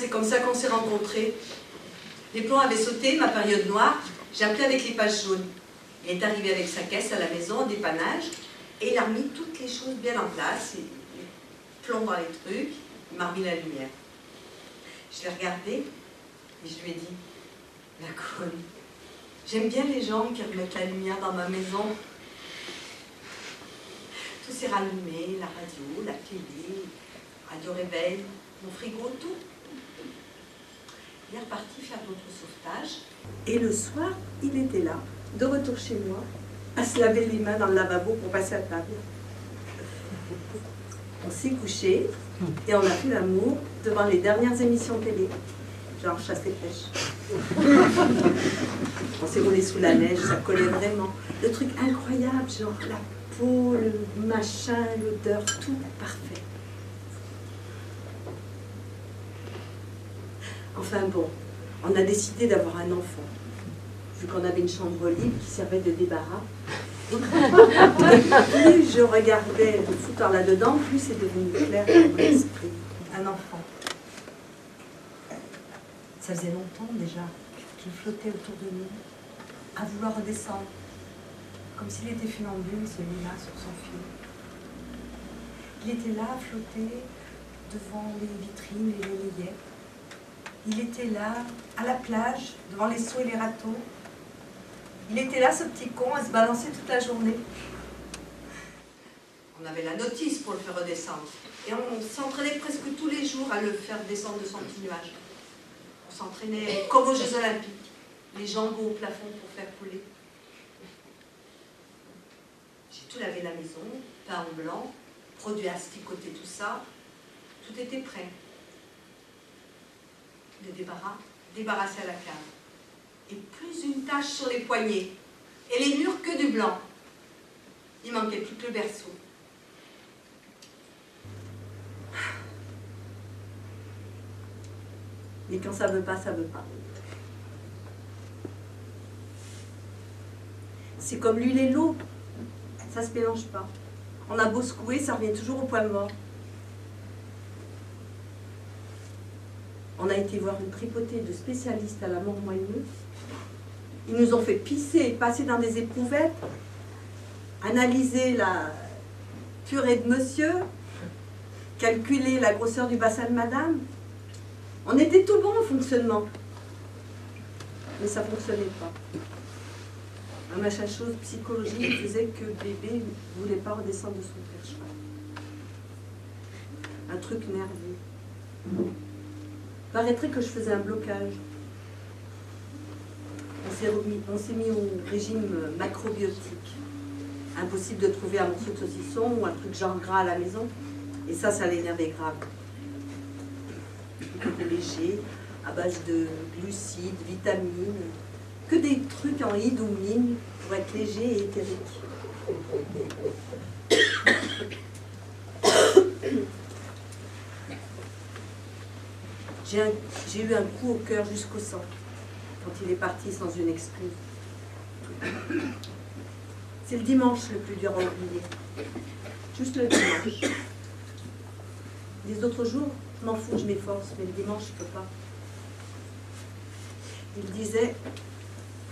c'est comme ça qu'on s'est rencontrés. Les plombs avaient sauté, ma période noire, j'ai appelé avec les pages jaunes. Il est arrivé avec sa caisse à la maison, en dépannage, et il a remis toutes les choses bien en place, les plombs dans les trucs, il m'a remis la lumière. Je l'ai regardé, et je lui ai dit, la conne, j'aime bien les gens qui remettent la lumière dans ma maison. Tout s'est rallumé, la radio, la télé, radio réveil, mon frigo, tout. Il est reparti faire d'autres sauvetages. Et le soir, il était là, de retour chez moi, à se laver les mains dans le lavabo pour passer à table. On s'est couché et on a fait l'amour devant les dernières émissions télé, genre chasse et pêche. On s'est roulé sous la neige, ça collait vraiment. Le truc incroyable, genre la peau, le machin, l'odeur, tout parfait. Enfin bon, on a décidé d'avoir un enfant, vu qu'on avait une chambre libre qui servait de débarras. Plus je regardais le foutoir là-dedans, plus c'est devenu clair dans mon esprit. Un enfant. Ça faisait longtemps déjà qu'il flottait autour de nous, à vouloir redescendre, comme s'il était funambule, celui-là, sur son fil. Il était là, à flotter, devant les vitrines et les layets. Il était là, à la plage, devant les seaux et les râteaux. Il était là, ce petit con, à se balancer toute la journée. On avait la notice pour le faire redescendre. Et on s'entraînait presque tous les jours à le faire descendre de son petit nuage. On s'entraînait comme aux Jeux Olympiques, les jambes au plafond pour faire couler. J'ai tout lavé la maison, peint en blanc, produit asticoté, tout ça. Tout était prêt. Le débarras, débarrassé à la cave. Et plus une tache sur les poignets. Et les murs que du blanc. Il manquait plus que le berceau. Mais quand ça veut pas, ça veut pas. C'est comme l'huile et l'eau. Ça se mélange pas. On a beau secouer, ça revient toujours au point mort. On a été voir une tripotée de spécialistes à la mort moelleuse. Ils nous ont fait pisser, passer dans des éprouvettes, analyser la purée de monsieur, calculer la grosseur du bassin de madame. On était tout bon au fonctionnement. Mais ça ne fonctionnait pas. Un machin chose psychologique faisait que bébé ne voulait pas redescendre de son perchoir. Un truc nerveux. Paraîtrait que je faisais un blocage. On s'est mis au régime macrobiotique. Impossible de trouver un morceau de saucisson ou un truc genre gras à la maison. Et ça l'énervait grave. Léger, à base de glucides, vitamines, que des trucs en ide ou mine pour être léger et éthérique. J'ai eu un coup au cœur jusqu'au sang quand il est parti sans une excuse. C'est le dimanche le plus dur à oublier. Juste le dimanche. Les autres jours, je m'en fous, je m'efforce, mais le dimanche, je peux pas. Il disait,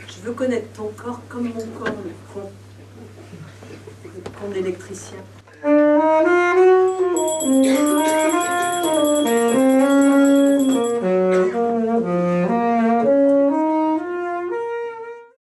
je veux connaître ton corps comme mon corps, le con d'électricien.